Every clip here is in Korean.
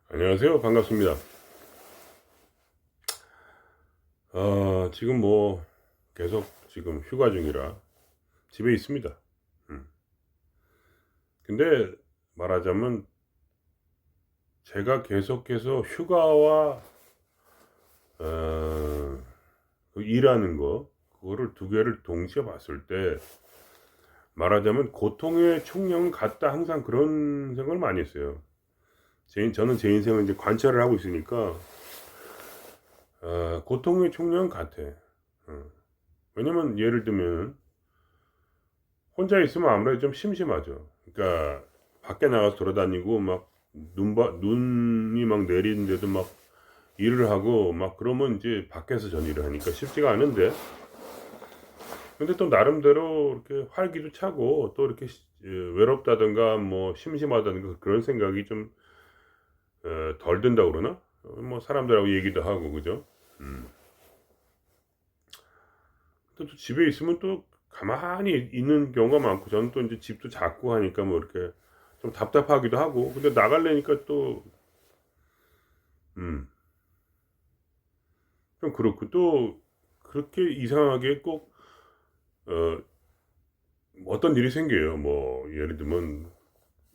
안녕하세요. 반갑습니다. 지금 계속 지금 휴가 중이라 집에 있습니다. 음. 근데 말하자면 제가 계속해서 휴가와 어, 그 일하는 그거를 두 개를 동시에 봤을 때 말하자면 고통의 총량은 같다, 항상 그런 생각을 많이 했어요. 저는 제 인생을 이제 관찰을 하고 있으니까 고통의 총량은 같아. 어. 왜냐면 예를 들면 혼자 있으면 아무래도 좀 심심하죠. 그러니까 밖에 나가서 돌아다니고 막 눈이 막 내리는데도 막 일을 하고 막 그러면 이제 밖에서 전일을 하니까 쉽지가 않은데, 근데 또 나름대로 이렇게 활기도 차고 또 이렇게 외롭다든가 뭐 심심하다든가 그런 생각이 좀 덜 든다 그러나, 뭐 사람들하고 얘기도 하고 그죠. 음. 또 집에 있으면 또 가만히 있는 경우가 많고, 저는 또 이제 집도 작고 하니까 뭐 이렇게 좀 답답하기도 하고, 근데 나가려니까 또 좀 그렇고, 또 그렇게 이상하게 꼭 어, 어떤 일이 생겨요. 뭐 예를 들면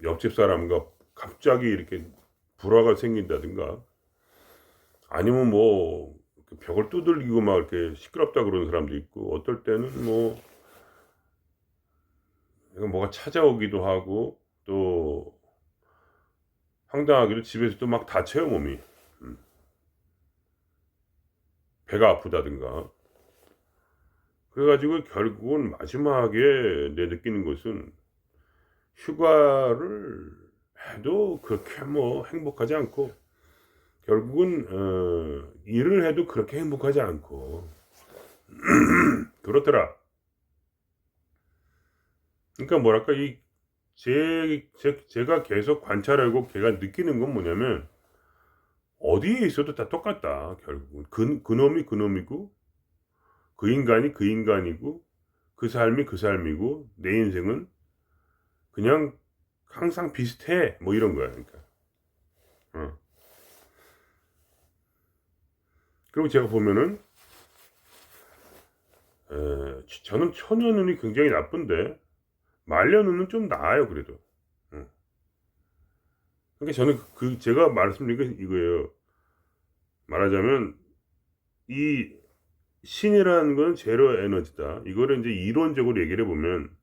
옆집 사람과 갑자기 이렇게 불화가 생긴다든가, 아니면 뭐 벽을 두들기고 막 이렇게 시끄럽다 그러는 사람도 있고, 어떨 때는 뭐 뭐가 찾아오기도 하고, 또 황당하게도 집에서도 막 다쳐요, 몸이. 음, 배가 아프다든가. 그래가지고 결국은 마지막에 내 느끼는 것은, 휴가를 해도 그렇게 뭐 행복하지 않고, 결국은 일을 해도 그렇게 행복하지 않고 그렇더라. 그러니까 뭐랄까, 제가 계속 관찰하고 걔가 느끼는 건 뭐냐면, 어디에 있어도 다 똑같다. 결국은 그놈이 그놈이고, 그 인간이 그 인간이고, 그 삶이 그 삶이고, 내 인생은 그냥 항상 비슷해. 뭐 이런 거야. 그러니까. 어. 그리고 제가 보면은, 저는 초년운이 굉장히 나쁜데 말년운은 좀 나아요, 그래도. 어. 그러니까 저는 제가 말씀드린 건 이거예요. 말하자면 이 신이라는 건 제로 에너지다. 이거를 이제 이론적으로 얘기를 해보면,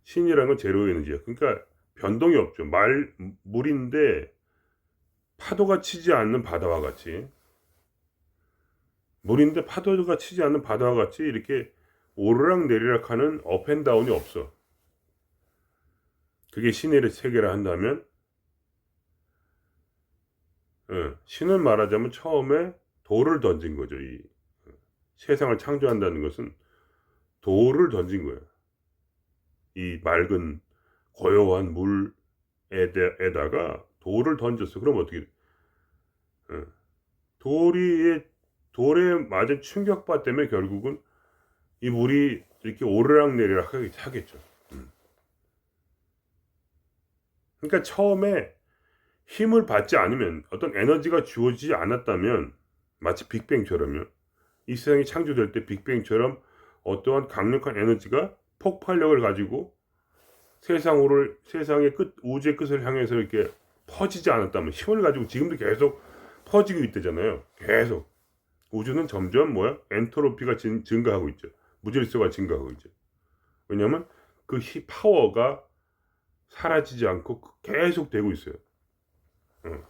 신이라는 건 제로 에너지야. 그러니까 변동이 없죠. 물인데 파도가 치지 않는 바다와 같이, 물인데 파도가 치지 않는 바다와 같이 이렇게 오르락 내리락 하는 업앤다운이 없어. 그게 신의 세계라 한다면, 신은 말하자면 처음에 돌을 던진 거죠. 이 세상을 창조한다는 것은 돌을 던진 거예요. 이 맑은 고요한 물에다가 돌을 던졌어. 그럼 어떻게 돼? 어, 돌이 돌에 맞은 충격파 때문에 결국은 이 물이 이렇게 오르락내리락 하겠죠. 음. 그러니까 처음에 힘을 받지 않으면, 어떤 에너지가 주어지지 않았다면, 마치 빅뱅처럼요. 이 세상이 창조될 때 빅뱅처럼 어떠한 강력한 에너지가 폭발력을 가지고 세상의 끝, 우주의 끝을 향해서 이렇게 퍼지지 않았다면, 힘을 가지고 지금도 계속 퍼지고 있대잖아요. 계속. 우주는 점점 엔트로피가 증가하고 있죠. 무질서가 증가하고 있죠. 왜냐하면 그 파워가 사라지지 않고 계속 되고 있어요. 어.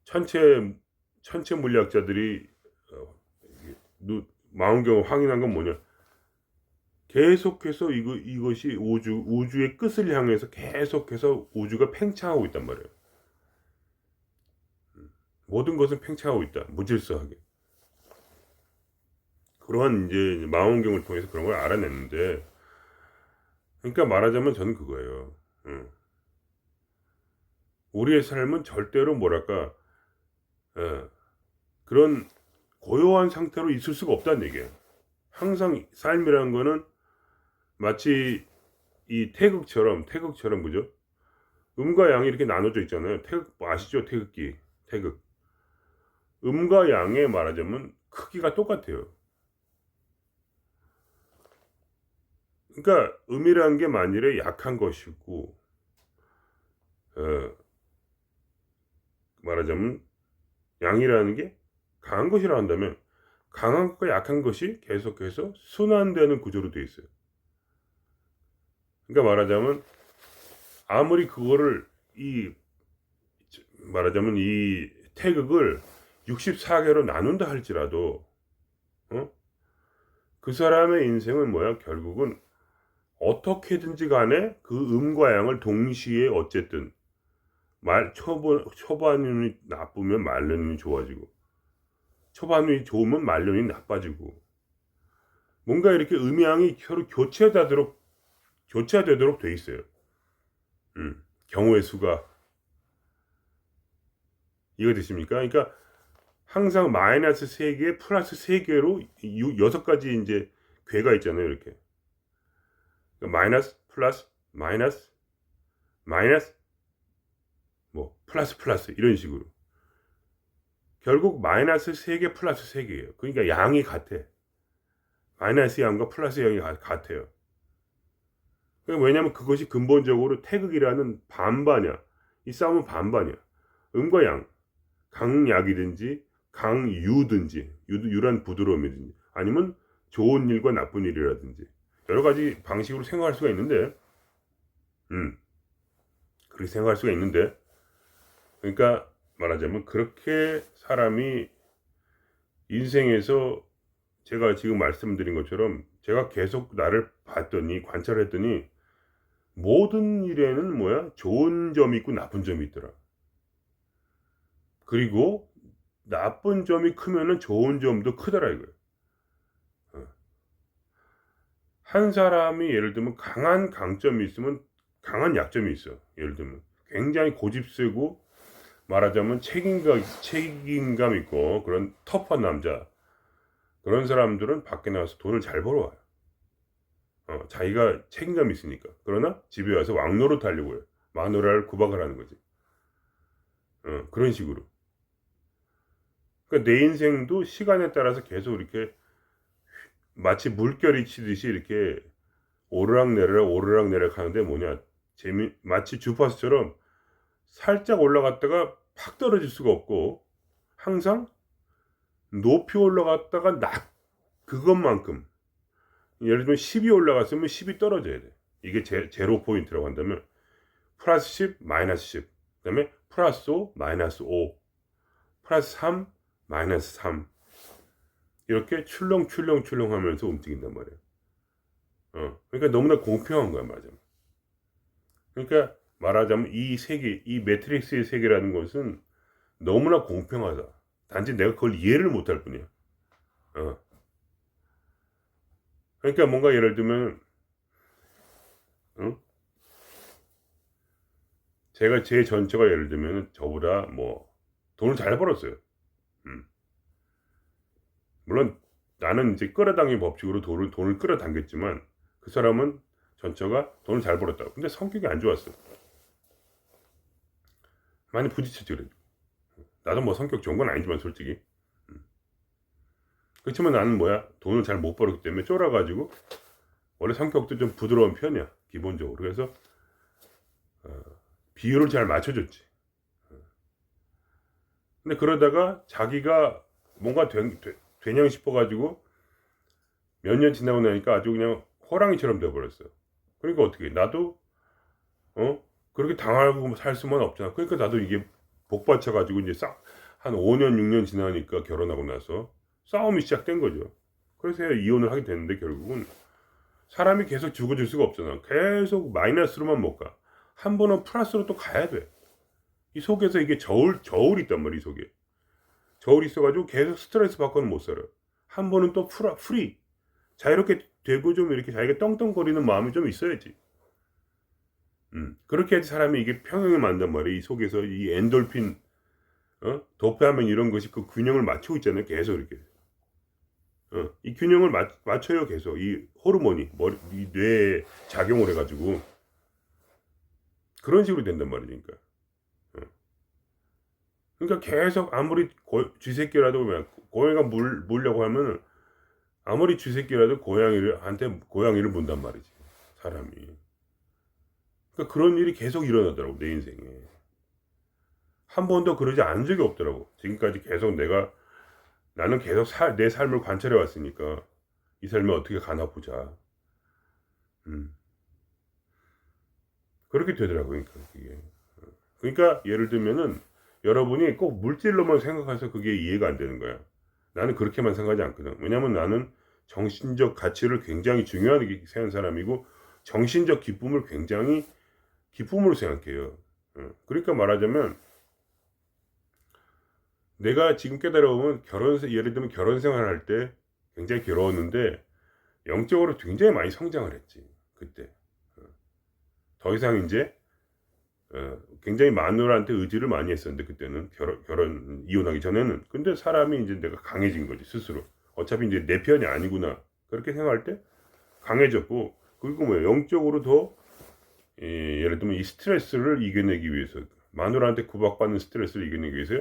천체 천체 물리학자들이 어, 망원경을 확인한 건 뭐냐? 계속해서 이것이 우주의 끝을 향해서 계속해서 우주가 팽창하고 있단 말이에요. 모든 것은 팽창하고 있다. 무질서하게. 그러한 이제 망원경을 통해서 그런 걸 알아냈는데, 그러니까 말하자면 저는 그거예요. 우리의 삶은 절대로 뭐랄까, 어, 그런 고요한 상태로 있을 수가 없다는 얘기예요. 항상 삶이라는 거는 마치 이 태극처럼 그죠? 음과 양이 이렇게 나눠져 있잖아요. 태극 아시죠? 태극기, 태극. 음과 양에 말하자면 크기가 똑같아요. 그러니까 음이라는 게 만일에 약한 것이고, 어, 말하자면 양이라는 게 강한 것이라 한다면 강한 것과 약한 것이 계속해서 순환되는 구조로 되어 있어요. 그러니까 말하자면 아무리 그거를 이 말하자면 이 태극을 64개로 나눈다 할지라도 어? 그 사람의 인생은 뭐야? 결국은 어떻게든지 간에 그 음과 양을 동시에 어쨌든 초반운이 나쁘면 말년운이 좋아지고 초반운이 좋으면 말년이 나빠지고 뭔가 이렇게 음양이 서로 교체되도록 돼 있어요. 경우의 수가 이거 되십니까? 그러니까 항상 마이너스 3개 플러스 3개로 6가지 이제 궤가 있잖아요. 이렇게 그러니까 마이너스 플러스 마이너스 마이너스 뭐 플러스 이런 식으로 결국 마이너스 3개 플러스 3개예요. 그러니까 양이 같아. 마이너스 양과 플러스 양이 같아요. 그러니까 왜냐하면 그것이 근본적으로 태극이라는 반반이야. 이 싸움은 반반이야. 음과 양, 강약이든지 강유든지 유란 부드러움이든지 아니면 좋은 일과 나쁜 일이라든지 여러 가지 방식으로 생각할 수가 있는데 그렇게 생각할 수가 있는데 그러니까 말하자면 그렇게 사람이 인생에서 제가 지금 말씀드린 것처럼 제가 계속 나를 봤더니 관찰했더니 모든 일에는 뭐야 좋은 점이 있고 나쁜 점이 있더라. 그리고 나쁜 점이 크면은 좋은 점도 크더라 이거예요. 한 사람이 예를 들면 강한 강점이 있으면 강한 약점이 있어. 예를 들면 굉장히 고집세고 말하자면 책임감 있고 그런 터프한 남자 그런 사람들은 밖에 나가서 돈을 잘 벌어와요. 자기가 책임감이 있으니까. 그러나 집에 와서 왕노릇 하려고 해요. 마누라를 구박을 하는 거지. 그런 식으로. 그러니까 내 인생도 시간에 따라서 계속 이렇게 마치 물결이 치듯이 이렇게 오르락내리락 하는데 뭐냐 마치 주파수처럼 살짝 올라갔다가 팍 떨어질 수가 없고 항상 높이 올라갔다가 그것만큼 예를 들면 10이 올라갔으면 10이 떨어져야 돼. 이게 제로 포인트라고 한다면 플러스 10 마이너스 10 그다음에 플러스 5 마이너스 5 플러스 3 마이너스 3 이렇게 출렁출렁 하면서 움직인단 말이에요. 그러니까 너무나 공평한 거야, 맞아. 그러니까 말하자면 이 세계, 이 매트릭스의 세계라는 것은 너무나 공평하다. 단지 내가 그걸 이해를 못할 뿐이야. 어. 그러니까 뭔가 예를 들면, 제가 제 전처가 예를 들면 저보다 뭐 돈을 잘 벌었어요. 음. 물론 나는 이제 끌어당긴 법칙으로 돈을 끌어당겼지만 그 사람은 전처가 돈을 잘 벌었다. 근데 성격이 안 좋았어. 많이 부딪혔지 그래. 나도 뭐 성격 좋은 건 아니지만 솔직히. 그렇지만 나는 뭐야 돈을 잘 못 벌었기 때문에 쫄아가지고 원래 성격도 좀 부드러운 편이야 기본적으로. 그래서 비율을 잘 맞춰줬지. 근데 그러다가 자기가 뭔가 되냥 싶어가지고 몇 년 지나고 나니까 아주 그냥 호랑이처럼 돼버렸어. 그러니까 어떻게 나도 그렇게 당하고 살 수만 없잖아. 그러니까 나도 이게 복받쳐가지고 이제 한 5년 6년 지나니까 결혼하고 나서 싸움이 시작된 거죠. 그래서 이혼을 하게 됐는데 결국은 사람이 계속 죽어줄 수가 없잖아. 계속 마이너스로만 못 가. 한 번은 플러스로 또 가야 돼. 이 속에서 이게 저울이 있단 말이야, 이 속에. 저울이 있어가지고 계속 스트레스 받고는 못 살아. 한 번은 또 프리. 자유롭게 되고 좀 이렇게 자기가 떵떵거리는 마음이 좀 있어야지. 그렇게 해야지 사람이 이게 평형을 만단 말이야. 이 속에서 이 엔돌핀, 도파민 이런 것이 그 균형을 맞추고 있잖아요. 계속 이렇게. 이 균형을 맞춰요. 계속. 이 호르몬이 이 뇌에 작용을 해가지고. 그런 식으로 된단 말이지. 그러니까 계속 아무리 쥐새끼라도 고양이가 물려고 하면 아무리 쥐새끼라도 고양이를 문단 말이지, 사람이. 그러니까 그런 일이 계속 일어나더라고, 내 인생에. 한 번도 그러지 않은 적이 없더라고. 지금까지 계속 나는 계속 내 삶을 관찰해 왔으니까 이 삶이 어떻게 가나 보자. 음. 그렇게 되더라고요. 그러니까 예를 들면은 여러분이 꼭 물질로만 생각해서 그게 이해가 안 되는 거야. 나는 그렇게만 생각하지 않거든. 왜냐면 나는 정신적 가치를 굉장히 중요하게 생각하는 사람이고 정신적 기쁨을 굉장히 기쁨으로 생각해요. 그러니까 말하자면 내가 지금 깨달아보면 예를 들면 결혼 생활할 때 굉장히 괴로웠는데 영적으로 굉장히 많이 성장을 했지. 그때. 더 이상 이제 굉장히 마누라한테 의지를 많이 했었는데 그때는 이혼하기 전에는. 근데 사람이 이제 내가 강해진 거지, 스스로. 어차피 이제 내 편이 아니구나 그렇게 생각할 때 강해졌고, 그리고 뭐 영적으로 더 예를 들면 이 스트레스를 이겨내기 위해서, 마누라한테 구박받는 스트레스를 이겨내기 위해서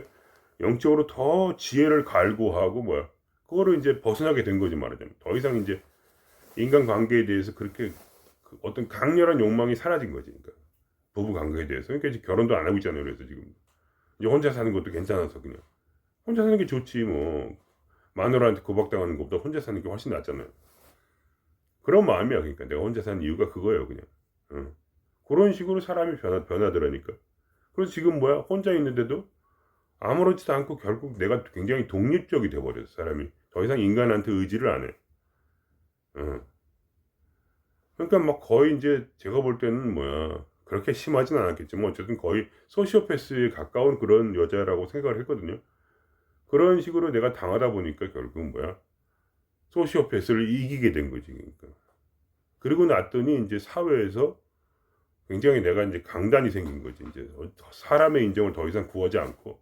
영적으로 더 지혜를 갈구하고 그거를 이제 벗어나게 된 거지, 말하자면. 더 이상 이제 인간관계에 대해서 그렇게 어떤 강렬한 욕망이 사라진 거지. 그러니까 부부 관계에 대해서. 그러니까 이제 결혼도 안 하고 있잖아요. 그래서 지금 이제 혼자 사는 것도 괜찮아서 그냥 혼자 사는 게 좋지 뭐. 마누라한테 구박당하는 것보다 혼자 사는 게 훨씬 낫잖아요. 그런 마음이야. 그러니까 내가 혼자 사는 이유가 그거예요, 그냥. 그런 식으로 사람이 변하더라니까. 그래서 지금 혼자 있는데도 아무렇지도 않고 결국 내가 굉장히 독립적이 돼버렸어, 사람이. 더 이상 인간한테 의지를 안 해. 그러니까 막 거의 이제 제가 볼 때는 그렇게 심하진 않았겠지만 어쨌든 거의 소시오패스에 가까운 그런 여자라고 생각을 했거든요. 그런 식으로 내가 당하다 보니까 결국은 소시오패스를 이기게 된 거지. 그러니까. 그리고 났더니 이제 사회에서 굉장히 내가 이제 강단이 생긴 거지. 이제 사람의 인정을 더 이상 구하지 않고,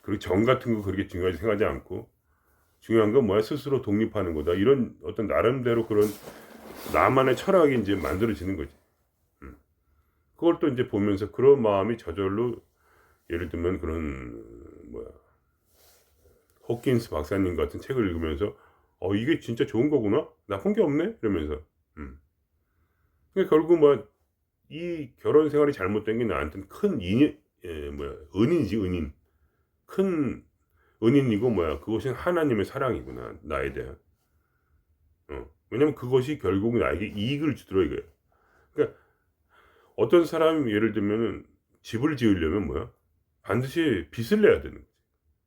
그리고 정 같은 거 그렇게 중요하게 생각하지 않고, 중요한 건 스스로 독립하는 거다. 이런 어떤 나름대로 그런 나만의 철학이 이제 만들어지는 거지. 그걸 또 이제 보면서 그런 마음이 저절로, 예를 들면 그런 호킨스 박사님 같은 책을 읽으면서 이게 진짜 좋은 거구나, 나쁜 게 없네 이러면서. 그러니까 결국 이 결혼 생활이 잘못된 게 나한테는 큰 은인이지, 은인. 큰 은인이고 그것이 하나님의 사랑이구나, 나에 대한. 왜냐면 그것이 결국 나에게 이익을 주더라, 이거야. 그러니까 어떤 사람이 예를 들면은 집을 지으려면 반드시 빚을 내야 되는 거지.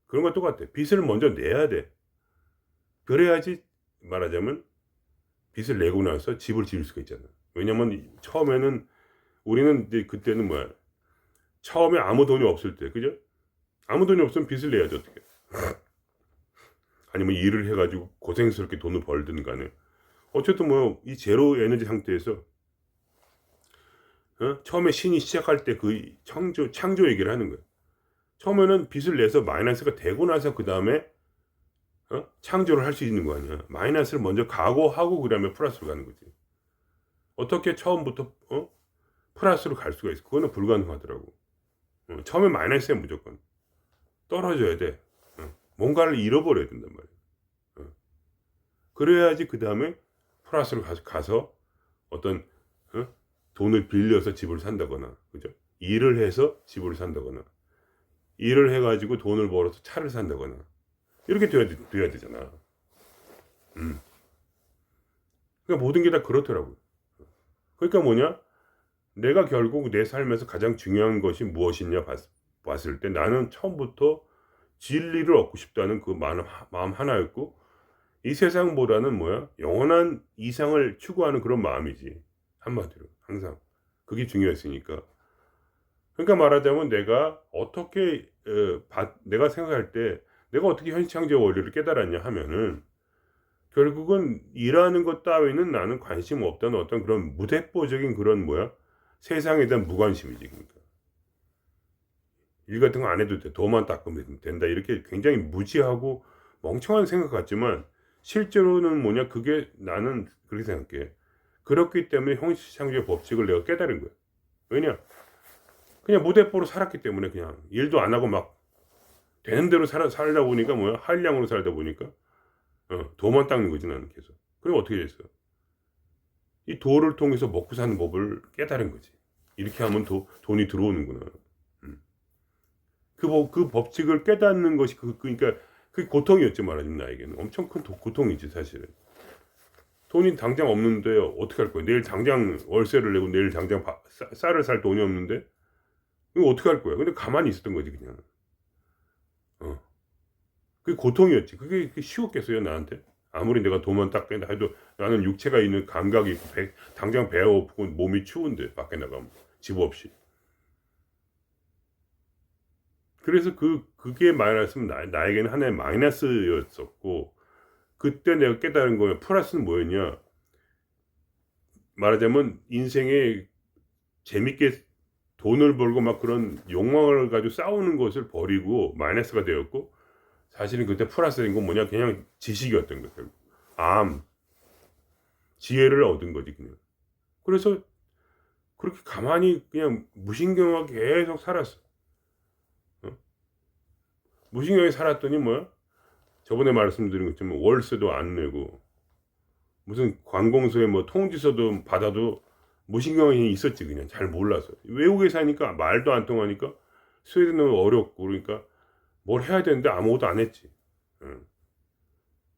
그런 거 똑같아. 빚을 먼저 내야 돼. 그래야지 말하자면 빚을 내고 나서 집을 지을 수가 있잖아. 왜냐면 처음에는 우리는 이제 그때는 처음에 아무 돈이 없을 때, 그죠? 아무 돈이 없으면 빚을 내야지, 어떻게. 아니면 일을 해가지고 고생스럽게 돈을 벌든 간에. 어쨌든 이 제로 에너지 상태에서 처음에 신이 시작할 때 그 창조 얘기를 하는 거예요. 처음에는 빚을 내서 마이너스가 되고 나서 그 다음에 창조를 할 수 있는 거 아니야. 마이너스를 먼저 각오하고 그 다음에 플러스로 가는 거지. 어떻게 처음부터 플러스로 갈 수가 있어? 그거는 불가능하더라고. 처음에 마이너스야, 무조건. 떨어져야 돼. 뭔가를 잃어버려야 된단 말이야. 그래야지 그 다음에 플러스로 가서 어떤 돈을 빌려서 집을 산다거나, 그죠? 일을 해서 집을 산다거나, 일을 해가지고 돈을 벌어서 차를 산다거나, 이렇게 돼야 되잖아. 그러니까 모든 게 다 그렇더라고요. 그러니까 내가 결국 내 삶에서 가장 중요한 것이 무엇이냐 봤을 때 나는 처음부터 진리를 얻고 싶다는 그 마음 하나였고, 이 세상보다는 영원한 이상을 추구하는 그런 마음이지. 한마디로 항상 그게 중요했으니까. 그러니까 말하자면 내가 어떻게 내가 생각할 때 내가 어떻게 현실창조의 원리를 깨달았냐 하면은, 결국은 일하는 것 따위는 나는 관심 없다는 어떤 그런 무대뽀적인 그런 세상에 대한 무관심이지. 그러니까 일 같은 거 안 해도 돼, 돈만 닦으면 된다, 이렇게 굉장히 무지하고 멍청한 생각 같지만 실제로는 그게 나는 그렇게 생각해. 그렇기 때문에 현실창조의 법칙을 내가 깨달은 거야. 왜냐, 그냥 무대뽀로 살았기 때문에 그냥 일도 안 하고 막 되는 대로 살다 보니까 뭐야 한량으로 살다 보니까 도만 닦는 거지 나는 계속. 그리고 어떻게 됐어? 이 도를 통해서 먹고 사는 법을 깨달은 거지. 이렇게 하면 돈이 들어오는구나. 음. 그 법칙을 깨닫는 것이 그러니까 그 고통이었지 말하자면 나에게는 엄청 큰 고통이지 사실은. 돈이 당장 없는데 어떻게 할 거야? 내일 당장 월세를 내고 내일 당장 쌀을 살 돈이 없는데 이거 어떻게 할 거야? 근데 가만히 있었던 거지 그냥. 그게 고통이었지. 그게 쉬웠겠어요 나한테? 아무리 내가 돈만 딱 뺀다 해도 나는 육체가 있는 감각이 있고 당장 배가 고프고 몸이 추운데 밖에 나가면 집 없이. 그래서 그게 마이너스면 나에게는 하나의 마이너스였었고 그때 내가 깨달은 거야. 플러스는 뭐였냐? 말하자면 인생에 재밌게 돈을 벌고 막 그런 욕망을 가지고 싸우는 것을 버리고 마이너스가 되었고 사실은 그때 플러스인 건 뭐냐? 그냥 지식이었던 거예요. 지혜를 얻은 거지 그냥. 그래서 그렇게 가만히 그냥 무신경하게 계속 살았어. 무신경하게 살았더니 뭐야? 저번에 말씀드린 것처럼 월세도 안 내고 무슨 관공서에 뭐 통지서도 받아도 무신경이 있었지 그냥 잘 몰라서. 외국에 사니까 말도 안 통하니까 스웨덴은 어렵고 그러니까 뭘 해야 되는데 아무것도 안 했지.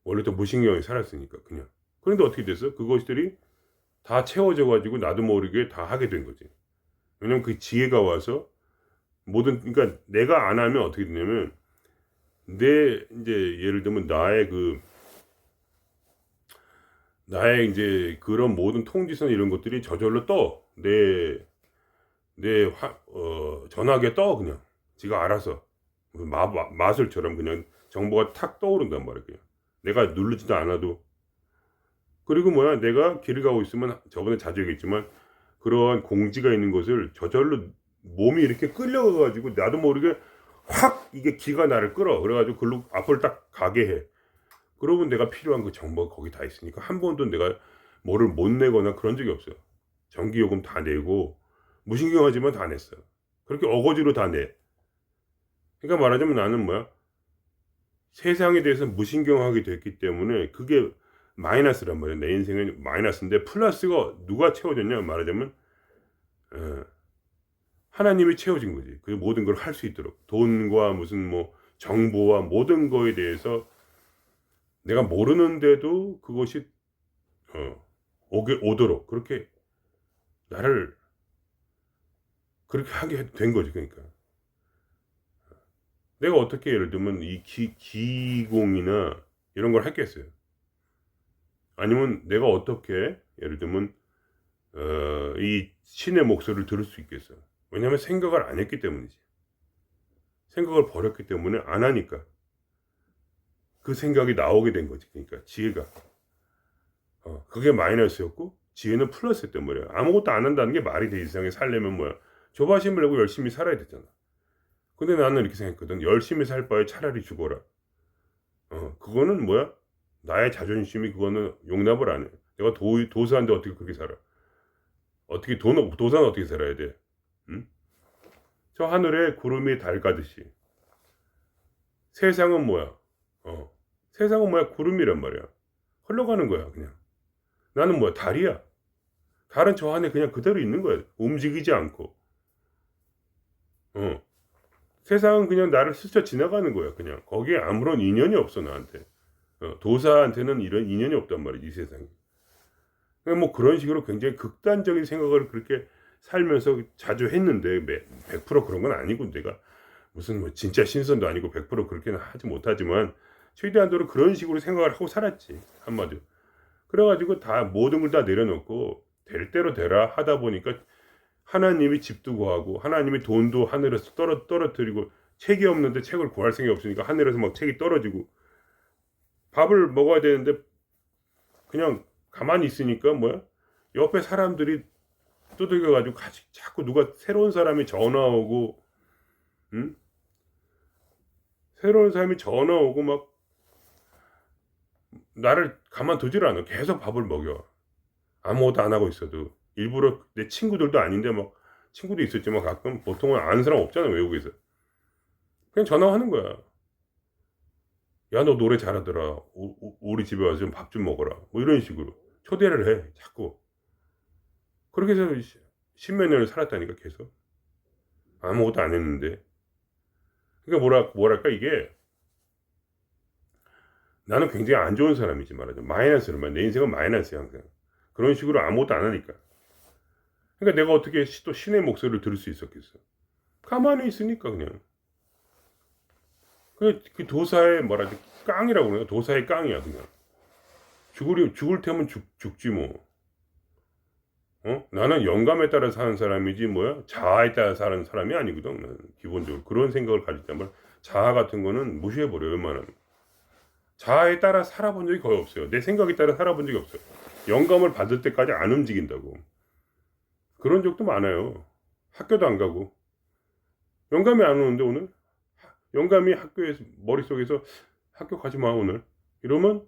원래 또 무신경하게 살았으니까 그냥. 그런데 어떻게 됐어? 그것들이 다 채워져 가지고 나도 모르게 다 하게 된 거지. 왜냐면 그 지혜가 와서 그러니까 내가 안 하면 어떻게 되냐면 이제 예를 들면 나의 이제 그런 모든 통지선 이런 것들이 저절로 떠. 전화기에 떠 그냥. 지가 알아서. 마술처럼 그냥 정보가 탁 떠오른단 말이야 그냥. 내가 누르지도 않아도. 그리고 내가 길을 가고 있으면 저번에 자주 얘기했지만 그러한 공지가 있는 것을 저절로 몸이 이렇게 끌려가가지고 나도 모르게 확 이게 기가 나를 끌어. 그래가지고 글로 앞을 딱 가게 해. 그러면 내가 필요한 그 정보가 거기 다 있으니까 한 번도 내가 뭐를 못 내거나 그런 적이 없어요. 전기요금 다 내고 무신경하지만 다 냈어요. 그렇게 어거지로 다 내. 그러니까 말하자면 나는 세상에 대해서 무신경하게 됐기 때문에 그게 마이너스란 말이야. 내 인생은 마이너스인데 플러스가 누가 채워줬냐 말하자면 하나님이 채워진 거지. 그 모든 걸 할 수 있도록 돈과 무슨 정보와 모든 거에 대해서 내가 모르는데도 그것이 오도록 그렇게 나를 그렇게 하게 된 거지. 그러니까 내가 어떻게 예를 들면 이 기공이나 이런 걸 했겠어요. 아니면 내가 어떻게 예를 들면 이 신의 목소리를 들을 수 있겠어요. 왜냐하면 생각을 안 했기 때문이지. 생각을 버렸기 때문에 안 하니까 그 생각이 나오게 된 거지. 그러니까 지혜가 그게 마이너스였고 지혜는 플러스였단 말이야. 아무것도 안 한다는 게 말이 돼. 이 세상에 살려면 조바심을 내고 열심히 살아야 되잖아. 근데 나는 이렇게 생각했거든. 열심히 살 바에 차라리 죽어라. 그거는 나의 자존심이 그거는 용납을 안 해. 내가 도사인데 어떻게 그렇게 살아? 어떻게 도사는 어떻게 살아야 돼? 응? 저 하늘에 구름이 달 가듯이. 세상은 세상은 구름이란 말이야. 흘러가는 거야 그냥. 나는 달이야. 달은 저 안에 그냥 그대로 있는 거야. 움직이지 않고. 세상은 그냥 나를 스쳐 지나가는 거야. 그냥 거기에 아무런 인연이 없어 나한테. 도사한테는 이런 인연이 없단 말이지 이 세상에. 그러니까 그런 식으로 굉장히 극단적인 생각을 그렇게 살면서 자주 했는데 100% 그런 건 아니고 내가 무슨 진짜 신선도 아니고 100% 그렇게는 하지 못하지만 최대한도로 그런 식으로 생각을 하고 살았지 한마디로. 그래가지고 다 모든 걸 다 내려놓고 될 대로 되라 하다 보니까 하나님이 집도 구하고 하나님이 돈도 하늘에서 떨어뜨리고 책이 없는데 책을 구할 생각이 없으니까 하늘에서 막 책이 떨어지고 밥을 먹어야 되는데 그냥 가만히 있으니까 옆에 사람들이 두들겨가지고 자꾸 누가 새로운 사람이 전화 오고 새로운 사람이 전화 오고 막 나를 가만두질 않아. 계속 밥을 먹여. 아무것도 안 하고 있어도 일부러 내 친구들도 아닌데 친구도 있었지만 가끔 보통은 아는 사람 없잖아, 외국에서. 그냥 전화하는 거야. 야, 너 노래 잘하더라. 우리 집에 와서 좀 밥 좀 먹어라. 뭐 이런 식으로 초대를 해, 자꾸. 그렇게 해서 십몇 년을 살았다니까, 계속. 아무것도 안 했는데. 그러니까 뭐랄까, 이게 나는 굉장히 안 좋은 사람이지, 말하자면. 마이너스로만. 내 인생은 마이너스야, 항상. 그런 식으로 아무것도 안 하니까. 그러니까 내가 어떻게 또 신의 목소리를 들을 수 있었겠어. 가만히 있으니까, 그냥. 그 도사의 뭐라지, 깡이라고 그래요. 도사의 깡이야, 그냥. 죽을 테면 죽지, 뭐. 나는 영감에 따라 사는 사람이지, 자아에 따라 사는 사람이 아니거든. 나는 기본적으로. 그런 생각을 가졌다면, 자아 같은 거는 무시해버려요, 웬만하면. 자아에 따라 살아본 적이 거의 없어요. 내 생각에 따라 살아본 적이 없어요. 영감을 받을 때까지 안 움직인다고. 그런 적도 많아요. 학교도 안 가고. 영감이 안 오는데 오늘? 영감이 학교에서 머릿속에서 학교 가지 마 오늘. 이러면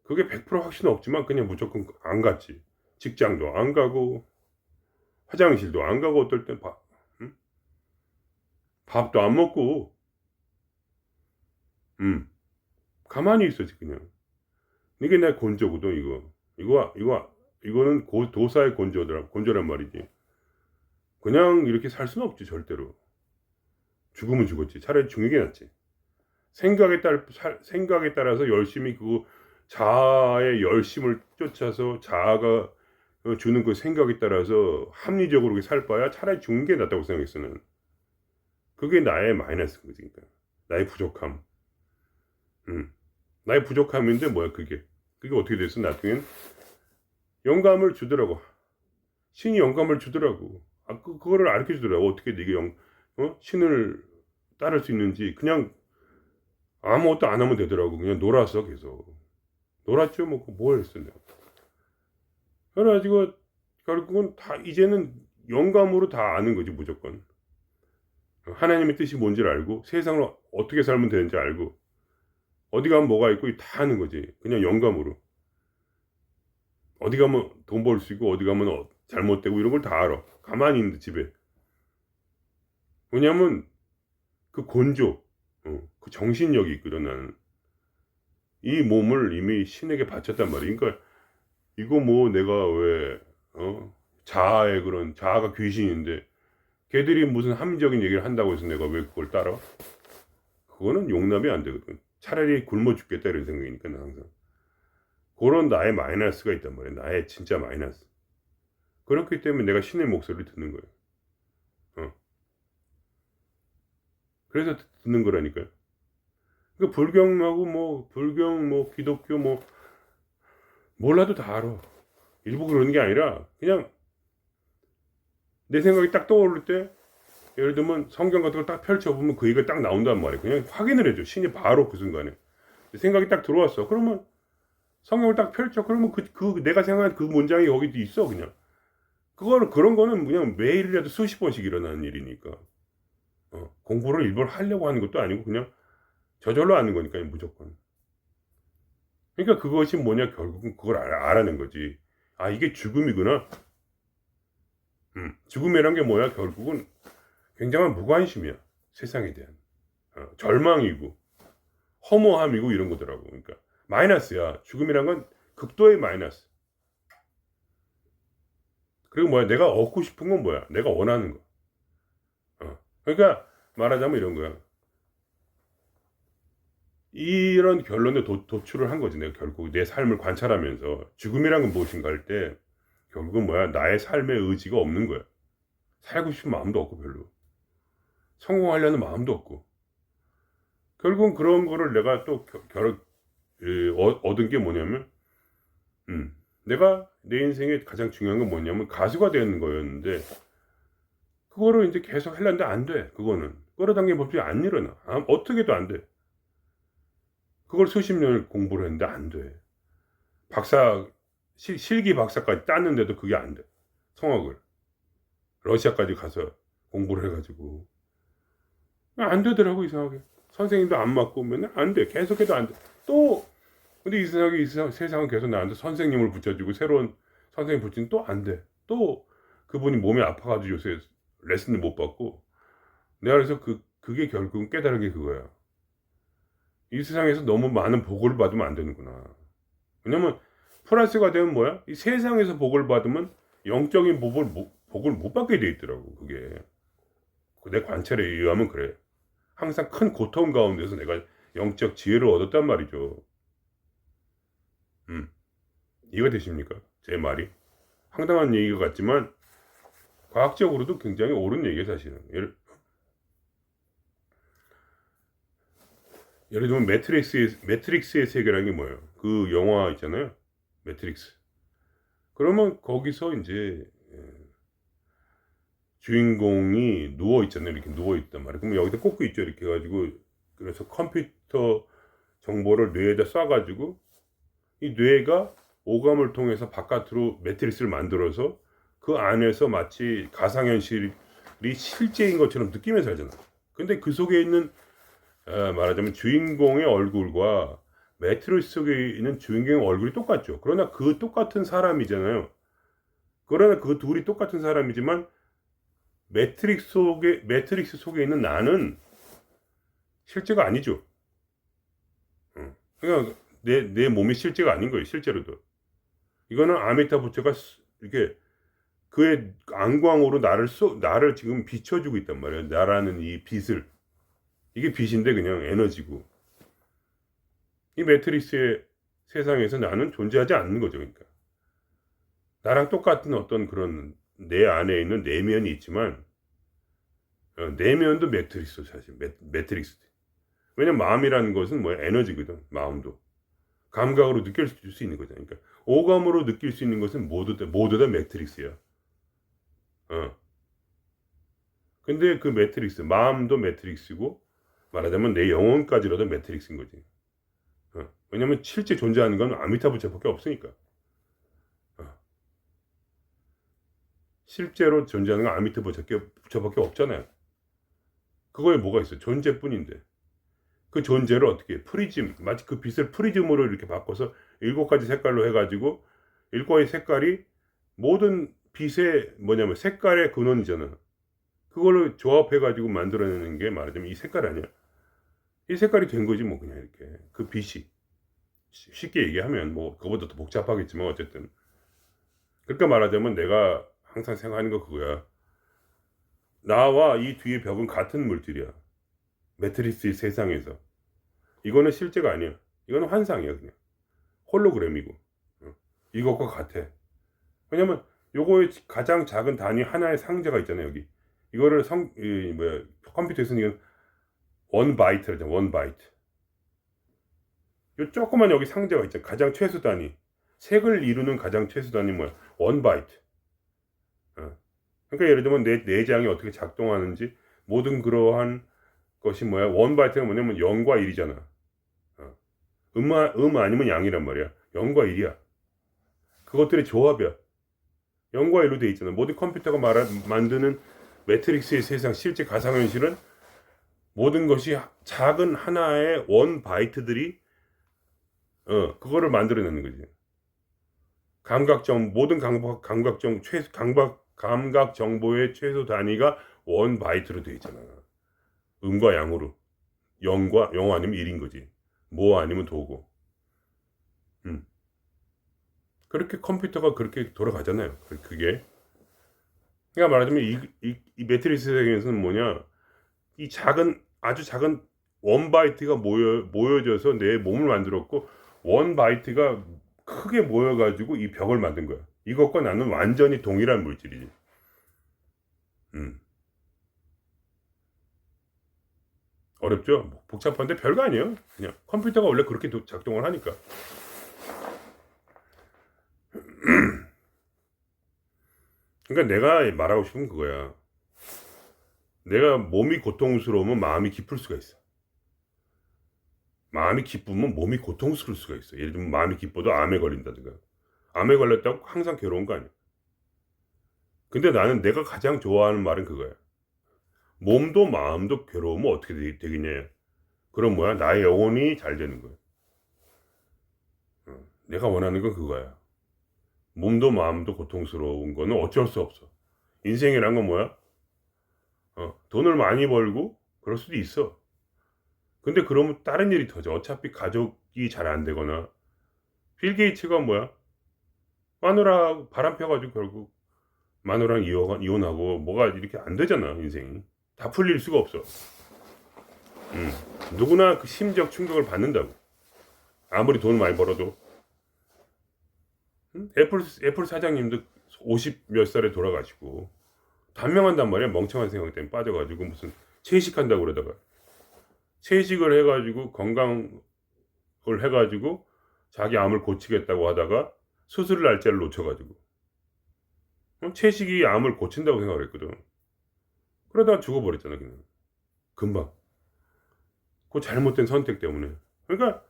그게 100% 확신은 없지만 그냥 무조건 안 갔지. 직장도 안 가고 화장실도 안 가고 어떨 땐 응? 밥도 안 먹고 가만히 있었지 그냥. 이게 내 곤조거든 이거는 도사의 곤조란 말이지. 그냥 이렇게 살 수는 없지 절대로. 죽으면 죽었지. 차라리 죽는 게 낫지. 생각에 따라서 열심히 그 자아의 열심을 쫓아서 자아가 주는 그 생각에 따라서 합리적으로 살 바야 차라리 죽는 게 낫다고 생각했어 나는. 그게 나의 마이너스인 거지. 그러니까. 나의 부족함. 나의 부족함인데 뭐야 그게 어떻게 됐어. 나중엔 영감을 주더라고. 신이 영감을 주더라고. 그거를 알려 주더라고. 어떻게 네게 신을 따를 수 있는지. 그냥 아무것도 안 하면 되더라고. 그냥 놀았어 계속. 놀았죠. 뭘 했어 내가. 그래가지고 결국은 다 이제는 영감으로 다 아는 거지 무조건. 하나님의 뜻이 뭔지를 알고 세상을 어떻게 살면 되는지 알고 어디 가면 뭐가 있고 다 아는 거지. 그냥 영감으로. 어디 가면 돈 벌 수 있고 어디 가면 잘못되고 이런 걸 다 알아. 가만히 있는데 집에. 왜냐면 그 곤조, 그 정신력이 있거든 나는. 이 몸을 이미 신에게 바쳤단 말이야. 그러니까 이거 내가 왜 자아의 그런 자아가 귀신인데 걔들이 무슨 합리적인 얘기를 한다고 해서 내가 왜 그걸 따라? 그거는 용납이 안 되거든. 차라리 굶어 죽겠다 이런 생각이니까 나 항상. 그런 나의 마이너스가 있단 말이야. 나의 진짜 마이너스. 그렇기 때문에 내가 신의 목소리를 듣는 거예요. 그래서 듣는 거라니까요. 그 불경하고 불경 기독교 몰라도 다 알아. 일부 그러는 게 아니라 그냥 내 생각이 딱 떠오를 때 예를 들면 성경 같은 걸 딱 펼쳐보면 그 얘기가 딱 나온단 말이에요. 그냥 확인을 해줘. 신이 바로 그 순간에. 내 생각이 딱 들어왔어. 그러면 성경을 딱 펼쳐. 그러면 내가 생각한 그 문장이 거기도 있어. 그냥. 그런 거는 그냥 매일이라도 수십 번씩 일어나는 일이니까. 공부를 일부러 하려고 하는 것도 아니고 그냥 저절로 하는 거니까 무조건. 그러니까 그것이 뭐냐 결국은 그걸 알아낸 거지. 아 이게 죽음이구나. 죽음이란 게 뭐야 결국은 굉장한 무관심이야. 세상에 대한 절망이고 허무함이고 이런 거더라고. 그러니까 마이너스야. 죽음이란 건 극도의 마이너스. 그리고 뭐야 내가 얻고 싶은 건 뭐야 내가 원하는 거. 그러니까 말하자면 이런 거야. 이런 결론에 도출을 한 거지. 내가 결국 내 삶을 관찰하면서 죽음이란 건 무엇인가 할 때 결국은 뭐야 나의 삶의 의지가 없는 거야. 살고 싶은 마음도 없고 별로. 성공하려는 마음도 없고. 결국은 그런 거를 내가 또 얻은 게 뭐냐면 내가 내 인생에 가장 중요한 건 뭐냐면 가수가 되는 거였는데 그거를 이제 계속 하려는데 안 돼. 그거는 끌어당긴 법칙이 안 일어나. 어떻게도 안 돼. 그걸 수십 년을 공부를 했는데 안 돼. 실기 박사까지 땄는데도 그게 안 돼. 성악을. 러시아까지 가서 공부를 해가지고. 안 되더라고, 이상하게. 선생님도 안 맞고 맨날 안 돼. 계속해도 안 돼. 근데 이상하게 세상은 계속 나한테 선생님을 붙여주고 새로운 선생님 붙이는 또 안 돼. 또 그분이 몸이 아파가지고 요새 레슨을 못 받고, 내가 그래서 그게 결국은 깨달은 게 그거야. 이 세상에서 너무 많은 복을 받으면 안 되는구나. 왜냐면 플러스가 되면 뭐야? 이 세상에서 복을 받으면 영적인 복을 못 받게 돼 있더라고. 그게 내 관찰에 의하면 그래. 항상 큰 고통 가운데서 내가 영적 지혜를 얻었단 말이죠. 이해가 되십니까? 제 말이 황당한 얘기가 같지만 과학적으로도 굉장히 옳은 얘기예요, 사실은. 예를 들면 매트릭스의 세계라는 게 뭐예요? 그 영화 있잖아요, 매트릭스. 그러면 거기서 이제 주인공이 누워 있잖아요. 이렇게 누워 있단 말이에요. 그럼 여기다 꽂고 있죠. 이렇게 해가지고, 그래서 컴퓨터 정보를 뇌에다 쏴가지고 이 뇌가 오감을 통해서 바깥으로 매트릭스를 만들어서 그 안에서 마치 가상현실이 실제인 것처럼 느끼면서 살잖아. 근데 그 속에 있는 말하자면 주인공의 얼굴과 매트릭스 속에 있는 주인공의 얼굴이 똑같죠. 그러나 그 똑같은 사람이잖아요. 그러나 그 둘이 똑같은 사람이지만 매트릭스 속에 있는 나는 실제가 아니죠. 그러니까 내 몸이 실제가 아닌 거예요. 실제로도. 이거는 아미타 부처가 이렇게 그의 안광으로 나를 지금 비춰주고 있단 말이에요. 나라는 이 빛을. 이게 빛인데 그냥 에너지고. 이 매트릭스의 세상에서 나는 존재하지 않는 거죠. 그러니까. 나랑 똑같은 어떤 그런 내 안에 있는 내면이 있지만, 내면도 매트릭스, 사실. 매트릭스. 왜냐면 마음이라는 것은 뭐야? 에너지거든. 마음도. 감각으로 느낄 수 있는 거잖아. 그러니까 오감으로 느낄 수 있는 것은 모두 다 매트릭스야. 근데 그 매트릭스, 마음도 매트릭스고, 말하자면 내 영혼까지라도 매트릭스인 거지. 왜냐면 실제 존재하는 건 아미타부처밖에 없으니까. 실제로 존재하는 건 아미타부처밖에 없잖아요. 그거에 뭐가 있어? 존재뿐인데. 그 존재를 어떻게 프리즘, 마치 그 빛을 프리즘으로 이렇게 바꿔서 7가지 색깔로 해가지고 7가지 색깔이 모든 빛의 뭐냐면 색깔의 근원이잖아. 그걸로 조합해가지고 만들어내는 게 말하자면 이 색깔 아니야. 이 색깔이 된 거지 뭐. 그냥 이렇게 그 빛이 쉽게 얘기하면 뭐 그거보다 더 복잡하겠지만 어쨌든. 그러니까 말하자면 내가 항상 생각하는 거 그거야. 나와 이 뒤에 벽은 같은 물질이야. 매트리스의 세상에서. 이거는 실제가 아니야. 이거는 환상이야. 그냥 홀로그램이고. 이것과 같아. 왜냐면 요거의 가장 작은 단위 하나의 상자가 있잖아요. 여기 이거를 컴퓨터에서는 이건 원 바이트라잖아. 원 바이트. 요 조그만 여기 상자가 있잖아. 가장 최소 단위. 색을 이루는 가장 최소 단위 뭐야? 원 바이트. 그러니까 예를 들면 내 내장이 어떻게 작동하는지 모든 그러한 것이 뭐야? 원 바이트가 뭐냐면 0과 1이잖아. 아니면 양이란 말이야. 0과 1이야. 그것들의 조합이야. 0과 1로 돼 있잖아. 모든 컴퓨터가 만드는 매트릭스의 세상, 실제 가상현실은 모든 것이 작은 하나의 원 바이트들이 그거를 만들어내는 거지. 모든 감각 정보의 최소 단위가 원 바이트로 돼 있잖아. 음과 양으로. 0 아니면 1인 거지. 뭐 아니면 도고. 그렇게 컴퓨터가 그렇게 돌아가잖아요. 그게. 그러니까 말하자면 이 매트리스 세계에서는 뭐냐? 이 아주 작은 원 바이트가 모여져서 내 몸을 만들었고, 원 바이트가 크게 모여가지고 이 벽을 만든 거야. 이것과 나는 완전히 동일한 물질이지. 어렵죠? 뭐 복잡한데 별거 아니에요. 그냥 컴퓨터가 원래 그렇게 작동을 하니까. 그러니까 내가 말하고 싶은 그거야. 내가 몸이 고통스러우면 마음이 기쁠 수가 있어. 마음이 기쁘면 몸이 고통스러울 수가 있어. 예를 들면 마음이 기뻐도 암에 걸린다든가. 암에 걸렸다고 항상 괴로운 거 아니야. 근데 나는 내가 가장 좋아하는 말은 그거야. 몸도 마음도 괴로우면 어떻게 되겠냐. 그럼 뭐야? 나의 영혼이 잘 되는 거야. 내가 원하는 건 그거야. 몸도 마음도 고통스러운 거는 어쩔 수 없어. 인생이란 건 뭐야? 돈을 많이 벌고 그럴 수도 있어. 근데 그러면 다른 일이 터져. 어차피 가족이 잘 안 되거나. 빌 게이츠가 뭐야? 마누라 바람 펴가지고 결국 마누라랑 이혼하고 뭐가 이렇게 안 되잖아, 인생이. 다 풀릴 수가 없어. 누구나 그 심적 충격을 받는다고. 아무리 돈을 많이 벌어도. 애플 사장님도 50 몇 살에 돌아가시고 단명한단 말이야. 멍청한 생각 때문에 빠져가지고 무슨 채식한다고 그러다가 채식을 해가지고 건강을 해가지고 자기 암을 고치겠다고 하다가 수술 날짜를 놓쳐가지고 채식이 암을 고친다고 생각을 했거든. 그러다가 죽어버렸잖아 그냥 금방. 그 잘못된 선택 때문에. 그러니까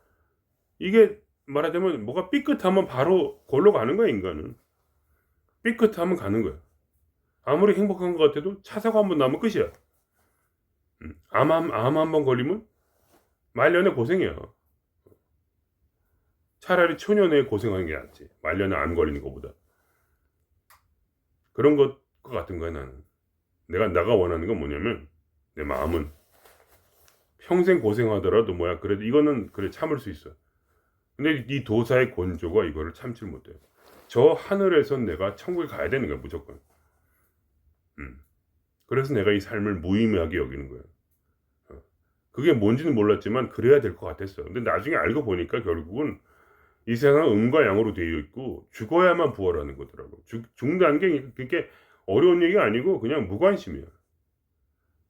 이게 말하자면 뭐가 삐끗하면 바로 골로 가는 거야 인간은. 삐끗하면 가는 거야. 아무리 행복한 것 같아도 차 사고 한 번 나면 끝이야. 암 한 번 걸리면 말년에 고생이야. 차라리 초년에 고생하는 게 낫지. 말년에 암 걸리는 것보다. 그런 것 같은 거야 나는. 내가 원하는 건 뭐냐면 내 마음은 평생 고생하더라도 뭐야 그래도 이거는 그래 참을 수 있어. 근데 이 도사의 곤조가 이거를 참질 못해요. 저 하늘에선 내가 천국에 가야 되는 거야 무조건. 그래서 내가 이 삶을 무의미하게 여기는 거야. 그게 뭔지는 몰랐지만 그래야 될 것 같았어. 근데 나중에 알고 보니까 결국은 이 세상은 음과 양으로 되어 있고 죽어야만 부활하는 거더라고. 죽는다는 게 그렇게 어려운 얘기가 아니고 그냥 무관심이야.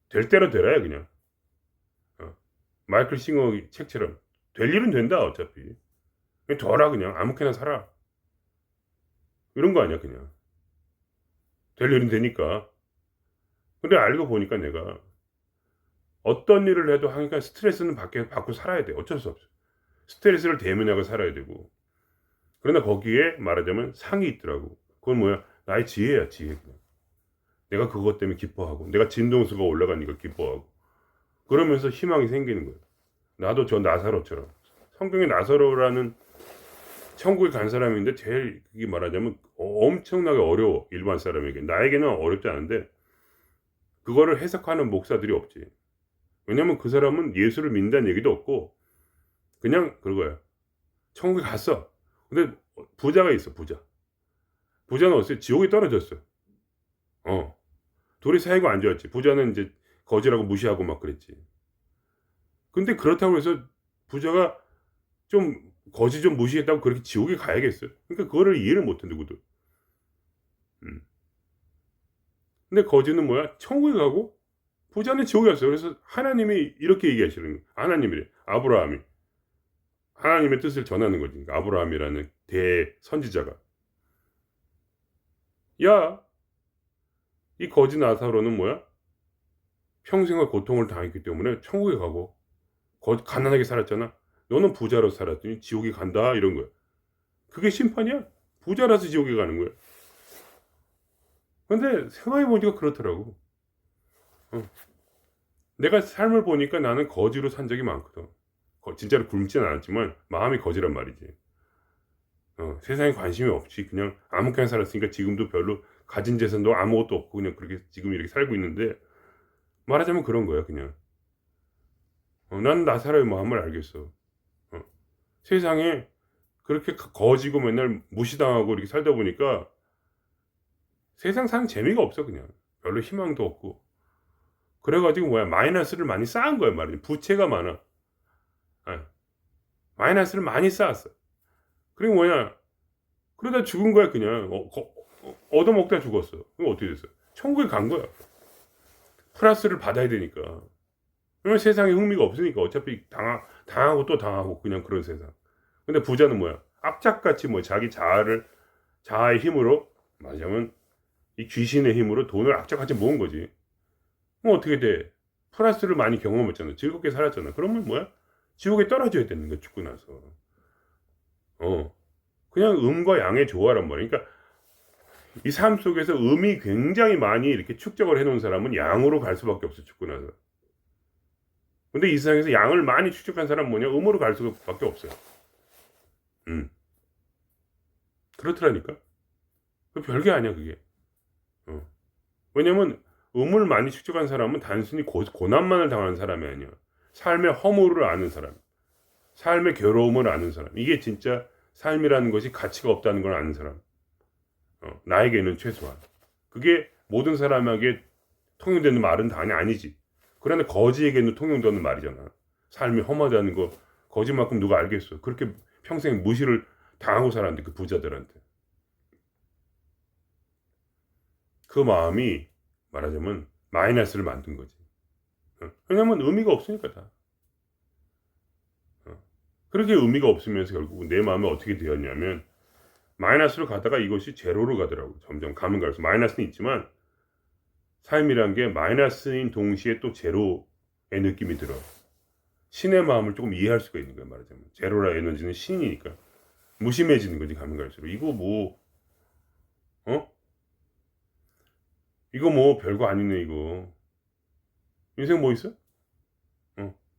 될 대로 되라야 그냥. 마이클 싱어 책처럼 될 일은 된다 어차피. 그냥 둬라 그냥 아무렇게나 살아. 이런 거 아니야 그냥. 될 일은 되니까. 근데 알고 보니까 내가 어떤 일을 해도 하니까 스트레스는 받고 살아야 돼. 어쩔 수 없어. 스트레스를 대면하고 살아야 되고. 그러나 거기에 말하자면 상이 있더라고. 그건 뭐야? 나의 지혜야, 지혜. 내가 그것 때문에 기뻐하고, 내가 진동수가 올라가니까 기뻐하고. 그러면서 희망이 생기는 거야. 나도 저 나사로처럼. 성경에 나사로라는 천국에 간 사람인데 제일 그게 말하자면 엄청나게 어려워. 일반 사람에게. 나에게는 어렵지 않은데 그거를 해석하는 목사들이 없지. 왜냐면 그 사람은 예수를 믿는다는 얘기도 없고 그냥 그거야. 천국에 갔어. 근데 부자가 있어, 부자. 부자는 어땠어? 지옥에 떨어졌어. 둘이 사이가 안 좋았지. 부자는 이제 거지라고 무시하고 막 그랬지. 근데 그렇다고 해서 부자가 좀 거지 좀 무시했다고 그렇게 지옥에 가야겠어? 그러니까 그거를 이해를 못해 누구도. 음. 근데 거지는 뭐야? 천국에 가고 부자는 지옥에 갔어. 그래서 하나님이 이렇게 얘기하시는 거야. 하나님이래. 아브라함이. 하나님의 뜻을 전하는 거지. 그러니까 아브라함이라는 대선지자가. 야, 이 거지 나사로는 뭐야? 평생의 고통을 당했기 때문에 천국에 가고 가난하게 살았잖아. 너는 부자로 살았더니 지옥에 간다 이런 거야. 그게 심판이야? 부자라서 지옥에 가는 거야. 근데 생각해보니까 그렇더라고. 내가 삶을 보니까 나는 거지로 산 적이 많거든. 진짜로 굶지는 않았지만 마음이 거지란 말이지. 세상에 관심이 없이 그냥 아무렇게나 살았으니까 지금도 별로 가진 재산도 아무것도 없고 그냥 그렇게 지금 이렇게 살고 있는데 말하자면 그런 거야 그냥. 난 나사로의 마음을 알겠어. 세상에 그렇게 거지고 맨날 무시당하고 이렇게 살다 보니까 세상 사는 재미가 없어 그냥. 별로 희망도 없고. 그래가지고 뭐야 마이너스를 많이 쌓은 거야 말이야. 부채가 많아. 마이너스를 많이 쌓았어. 그리고 뭐야 그러다 죽은 거야 그냥. 얻어먹다 죽었어. 그럼 어떻게 됐어? 천국에 간 거야. 플러스를 받아야 되니까. 왜냐면 세상에 흥미가 없으니까 어차피 당하고 또 당하고 그냥 그런 세상. 근데 부자는 뭐야? 악착같이 뭐 자기 자아의 힘으로 말하자면 이 귀신의 힘으로 돈을 악착같이 모은 거지. 그럼 어떻게 돼? 플러스를 많이 경험했잖아. 즐겁게 살았잖아. 그러면 뭐야? 지옥에 떨어져야 되는 거야 죽고 나서. 그냥 음과 양의 조화란 말이야. 그러니까 이 삶 속에서 음이 굉장히 많이 이렇게 축적을 해놓은 사람은 양으로 갈 수밖에 없어 죽고 나서. 근데 이 세상에서 양을 많이 축적한 사람은 뭐냐? 음으로 갈 수밖에 없어요. 그렇더라니까. 그 별게 아니야 그게. 왜냐면 음을 많이 축적한 사람은 단순히 고난만을 당하는 사람이 아니야. 삶의 허물을 아는 사람, 삶의 괴로움을 아는 사람. 이게 진짜 삶이라는 것이 가치가 없다는 걸 아는 사람. 나에게는 최소한. 그게 모든 사람에게 통용되는 말은 당연히 아니지. 그러나 거지에게는 통용되는 말이잖아. 삶이 험하다는 거 거지만큼 누가 알겠어. 그렇게 평생 무시를 당하고 살았는데 그 부자들한테. 그 마음이 말하자면 마이너스를 만든 거지. 왜냐면 의미가 없으니까 다. 그렇게 의미가 없으면서 결국 내 마음이 어떻게 되었냐면 마이너스로 가다가 이것이 제로로 가더라고. 점점 가면 갈수록 마이너스는 있지만 삶이란 게 마이너스인 동시에 또 제로의 느낌이 들어. 신의 마음을 조금 이해할 수가 있는 거야. 말하자면 제로라 에너지는 신이니까 무심해지는 거지. 가면 갈수록 이거 뭐 어? 이거 뭐 별거 아니네 이거. 인생 뭐 있어?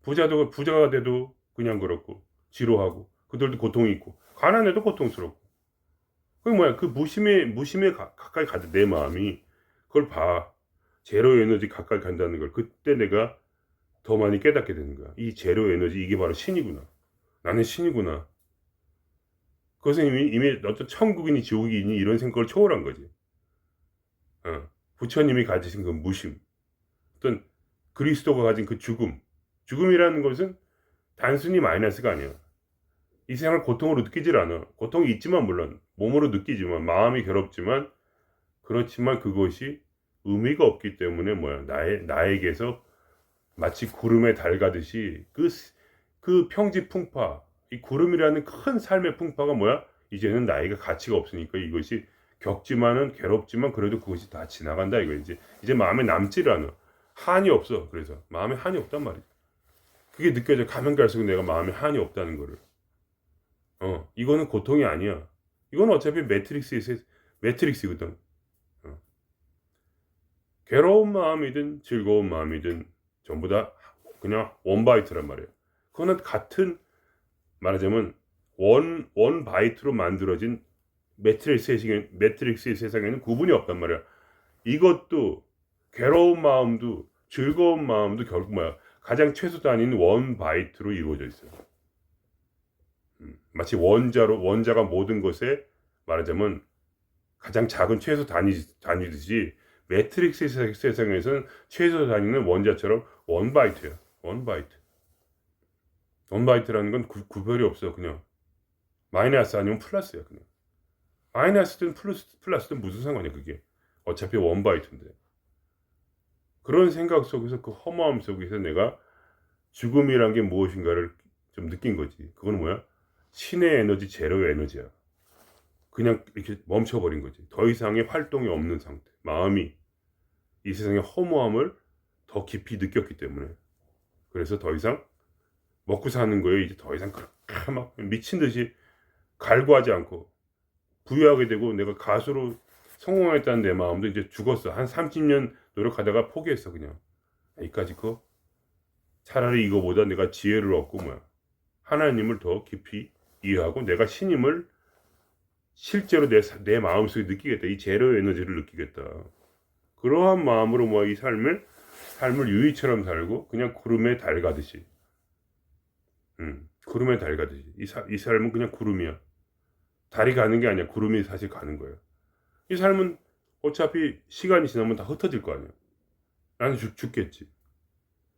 부자가 돼도 그냥 그렇고 지루하고 그들도 고통이 있고 가난해도 고통스럽고 그 뭐야 그 무심에 가까이 가도 내 마음이 그걸 봐. 제로 에너지 가까이 간다는 걸 그때 내가 더 많이 깨닫게 되는 거야. 이 제로 에너지 이게 바로 신이구나. 나는 신이구나. 그것은 이미 어떤 천국이니 지옥이니 이런 생각을 초월한 거지. 부처님이 가지신 그 무심, 어떤 그리스도가 가진 그 죽음이라는 것은 단순히 마이너스가 아니야. 이 세상을 고통으로 느끼질 않아. 고통이 있지만 물론 몸으로 느끼지만 마음이 괴롭지만 그렇지만 그것이 의미가 없기 때문에 뭐야 나에게서 마치 구름에 달 가듯이 그 평지 풍파 이 구름이라는 큰 삶의 풍파가 뭐야 이제는 나이가 가치가 없으니까 이것이 겪지만은 괴롭지만 그래도 그것이 다 지나간다 이거지. 이제 마음에 남지를 않아. 한이 없어. 그래서 마음에 한이 없단 말이야. 그게 느껴져. 가면 갈수록 내가 마음에 한이 없다는 거를. 이거는 고통이 아니야. 이건 어차피 매트릭스거든. 괴로운 마음이든 즐거운 마음이든 전부 다 그냥 원바이트란 말이에요. 그거는 같은 말하자면 원 바이트로 만들어진 매트릭스의 세상에는 구분이 없단 말이야. 이것도 괴로운 마음도 즐거운 마음도 결국 뭐야 가장 최소 단위는 원 바이트로 이루어져 있어요. 마치 원자가 모든 것에 말하자면 가장 작은 최소 단위듯이 매트릭스 세상에서는 최소 단위는 원자처럼 원 바이트야. 원 바이트. 원 바이트라는 건 구별이 없어. 그냥 마이너스 아니면 플러스야. 그냥 마이너스든 플러스든 무슨 상관이야 그게. 어차피 원 바이트인데. 그런 생각 속에서 그 허무함 속에서 내가 죽음이란 게 무엇인가를 좀 느낀 거지. 그건 뭐야? 신의 에너지, 제로의 에너지야. 그냥 이렇게 멈춰버린 거지. 더 이상의 활동이 없는 상태. 마음이 이 세상의 허무함을 더 깊이 느꼈기 때문에. 그래서 더 이상 먹고 사는 거에 이제 더 이상 그렇게 막 미친 듯이 갈구하지 않고 부유하게 되고 내가 가수로 성공했다는 내 마음도 이제 죽었어. 한 30년 노력하다가 포기했어 그냥. 여기까지 거 차라리 이거보다 내가 지혜를 얻고 뭐야 하나님을 더 깊이 이해하고 내가 신임을 실제로 내 마음속에 느끼겠다. 이 제로 에너지를 느끼겠다. 그러한 마음으로 뭐 이 삶을 유의처럼 살고 그냥 구름에 달 가듯이 구름에 달 가듯이 이 삶은 그냥 구름이야. 달이 가는 게 아니야. 구름이 사실 가는 거야. 이 삶은 어차피 시간이 지나면 다 흩어질 거 아니야. 나는 죽겠지.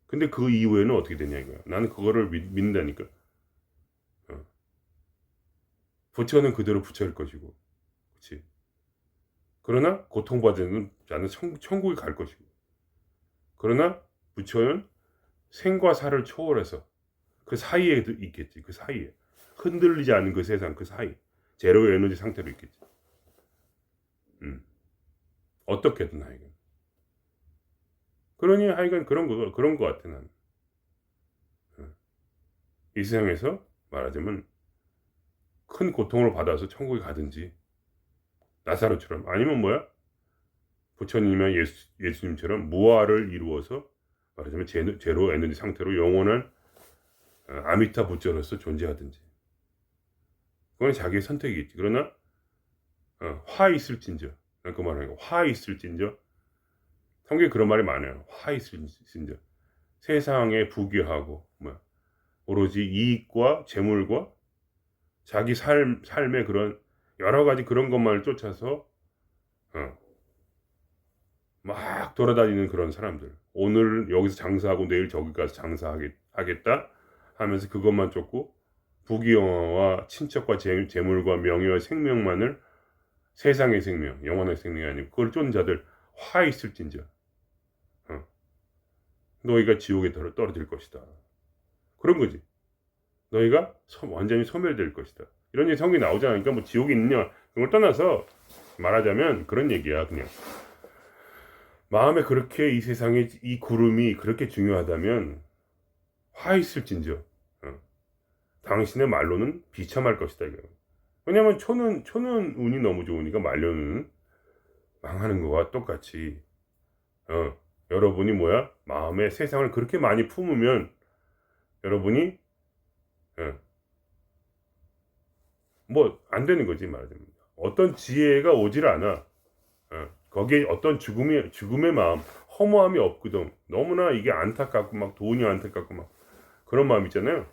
근데 그 이후에는 어떻게 되냐 이거야. 나는 그거를 믿는다니까. 부처는 그대로 부처일 것이고, 그렇지. 그러나 고통받는 자는 천국에 갈 것이고, 그러나 부처는 생과 사를 초월해서 그 사이에 있겠지. 그 사이에 흔들리지 않는 그 세상 그 사이 제로 에너지 상태로 있겠지. 어떻게든 하여간. 그러니 하여간 그런 거 같아 나는. 이 세상에서 말하자면 큰 고통을 받아서 천국에 가든지 나사로처럼 아니면 뭐야 부처님이나 예수님처럼 무아를 이루어서 말하자면 제로 에너지 상태로 영원한 아미타 부처로서 존재하든지 그건 자기의 선택이겠지. 그러나 화 있을진저 난 그 말하는 거 화 있을진저 성경에 그런 말이 많아요. 화 있을 진저. 세상에 부귀하고 오로지 이익과 재물과 자기 삶의 그런 여러 가지 그런 것만을 쫓아서 막 돌아다니는 그런 사람들. 오늘 여기서 장사하고 내일 저기 가서 장사하겠다 하면서 그것만 쫓고 부귀영화와 친척과 재물과 명예와 생명만을 세상의 생명, 영원의 생명이 아니고 그걸 쫓는 자들 화 있을진저. 너희가 지옥에 떨어질 것이다. 그런 거지. 너희가 완전히 소멸될 것이다. 이런 얘기 성경이 나오잖아. 그러니까 뭐 지옥이 있느냐 그걸 떠나서 말하자면 그런 얘기야. 그냥 마음에 그렇게 이 세상에 이 구름이 그렇게 중요하다면 화 있을진저. 당신의 말로는 비참할 것이다. 이거. 왜냐면 초는 운이 너무 좋으니까 말로는 망하는 거와 똑같이 여러분이 마음에 세상을 그렇게 많이 품으면 여러분이 뭐 안 되는 거지 말하자면. 어떤 지혜가 오질 않아. 거기에 어떤 죽음의 마음, 허무함이 없거든. 너무나 이게 안타깝고 막 돈이 안타깝고 막 그런 마음 있잖아요.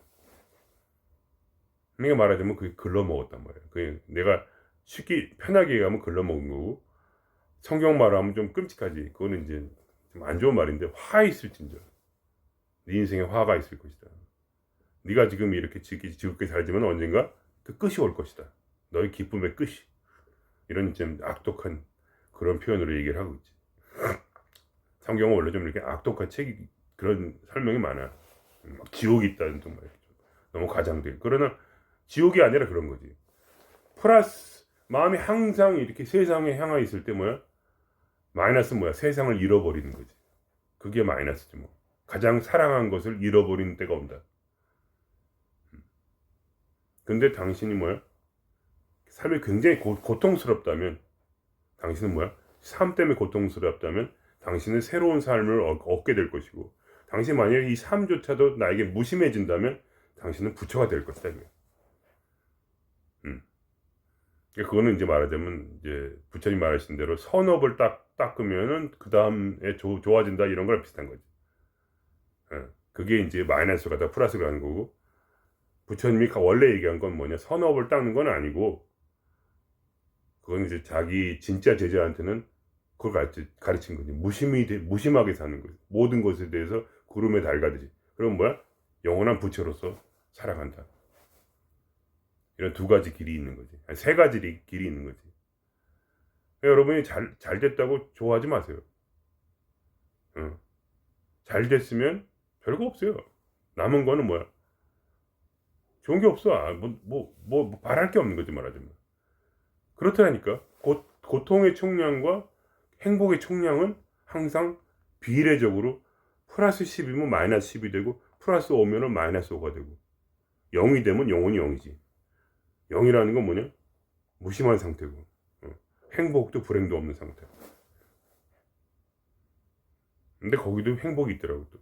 내가 말하자면 그게 글러먹었단 말이야. 그게 내가 쉽게 편하게 얘기하면 글러먹은 거고 성경 말하면 좀 끔찍하지. 그거는 이제 좀 안 좋은 말인데 화 있을진저. 네 인생에 화가 있을 것이다. 네가 지금 이렇게 지겹게 살지만 언젠가 그 끝이 올 것이다. 너의 기쁨의 끝이. 이런 좀 악독한 그런 표현으로 얘기를 하고 있지. 성경은 원래 좀 이렇게 악독한 책이 그런 설명이 많아. 막 지옥이 있다는 좀 너무 과장돼. 그러나 지옥이 아니라 그런 거지. 플러스 마음이 항상 이렇게 세상에 향해 있을 때 마이너스 세상을 잃어버리는 거지. 그게 마이너스지 뭐. 가장 사랑한 것을 잃어버리는 때가 온다. 근데 당신이 삶이 굉장히 고통스럽다면 당신은 삶 때문에 고통스럽다면 당신은 새로운 삶을 얻게 될 것이고 당신 만약에 이 삶조차도 나에게 무심해진다면 당신은 부처가 될 것이다. 그거는 이제 말하자면 이제 부처님 말하신 대로 선업을 닦으면은 그 다음에 좋아진다 이런 거랑 비슷한 거지. 그게 이제 마이너스가 다 플러스가 하는 거고 부처님이 원래 얘기한 건 선업을 닦는 건 아니고 그건 이제 자기 진짜 제자한테는 그걸 가르친 거지. 무심하게 사는 거지. 모든 것에 대해서 구름에 달가듯이. 그럼 영원한 부처로서 살아간다. 이런 두 가지 길이 있는 거지. 아니, 세 가지 길이 있는 거지. 여러분이 잘 됐다고 좋아하지 마세요. 잘 됐으면 별거 없어요. 남은 거는 좋은 게 없어. 바랄 게 없는 거지, 말하자면. 그렇다니까. 고통의 총량과 행복의 총량은 항상 비례적으로 플러스 10이면 마이너스 10이 되고 플러스 5면은 마이너스 5가 되고 0이 되면 영원히 0이지. 0이라는 건 무심한 상태고 행복도 불행도 없는 상태. 근데 거기도 행복이 있더라고 또.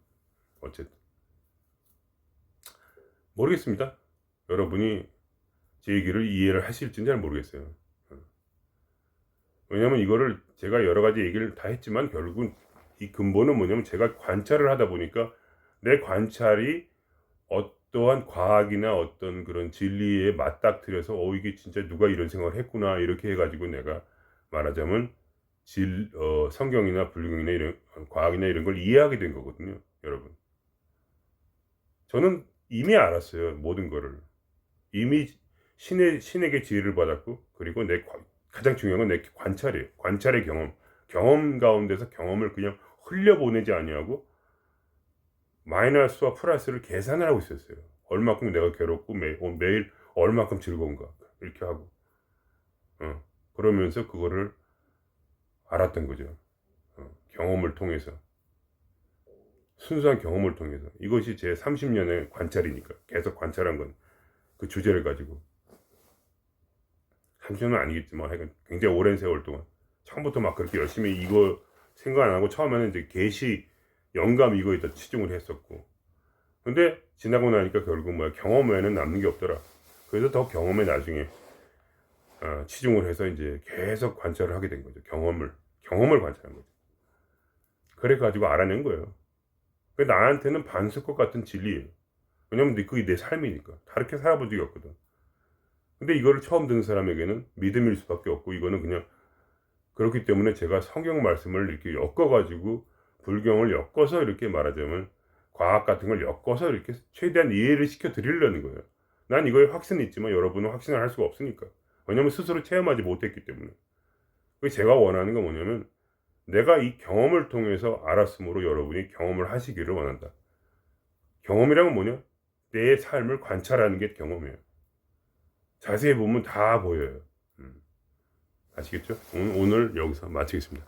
어쨌든 모르겠습니다. 여러분이 제 얘기를 이해를 하실지는 잘 모르겠어요. 왜냐면 이거를 제가 여러 가지 얘기를 다 했지만 결국은 이 근본은 뭐냐면 제가 관찰을 하다 보니까 내 관찰이 어떠한 과학이나 어떤 그런 진리에 맞닥뜨려서 이게 진짜 누가 이런 생각을 했구나 이렇게 해가지고 내가 말하자면 성경이나 불경이나 이런 과학이나 이런 걸 이해하게 된 거거든요, 여러분. 저는 이미 알았어요, 모든 거를. 이미 신에게 지혜를 받았고 그리고 가장 중요한 건 내 관찰이에요. 관찰의 경험 가운데서 경험을 그냥 흘려보내지 아니하고 마이너스와 플러스를 계산을 하고 있었어요. 얼마큼 내가 괴롭고 매일 얼마큼 즐거운가 이렇게 하고 그러면서 그거를 알았던 거죠. 경험을 통해서 순수한 경험을 통해서 이것이 제 30년의 관찰이니까 계속 관찰한 건 그 주제를 가지고 30년은 아니겠지만 하여간 굉장히 오랜 세월 동안 처음부터 막 그렇게 열심히 이거 생각 안 하고 처음에는 이제 계시 영감 이거에 더 치중을 했었고 근데 지나고 나니까 결국 경험 외에는 남는 게 없더라. 그래서 더 경험에 나중에 치중을 해서 이제 계속 관찰을 하게 된 거죠. 경험을 관찰한 거죠. 그래가지고 알아낸 거예요. 나한테는 반석 것 같은 진리예요. 왜냐면 그게 내 삶이니까. 다르게 살아본 적이 없거든. 근데 이거를 처음 듣는 사람에게는 믿음일 수밖에 없고, 이거는 그냥 그렇기 때문에 제가 성경 말씀을 이렇게 엮어가지고 불경을 엮어서 이렇게 말하자면 과학 같은 걸 엮어서 이렇게 최대한 이해를 시켜 드리려는 거예요. 난 이거에 확신이 있지만 여러분은 확신을 할 수가 없으니까. 왜냐면 스스로 체험하지 못했기 때문에. 제가 원하는 건 뭐냐면 내가 이 경험을 통해서 알았으므로 여러분이 경험을 하시기를 원한다. 경험이란 건 뭐냐? 내 삶을 관찰하는 게 경험이에요. 자세히 보면 다 보여요. 아시겠죠? 오늘 여기서 마치겠습니다.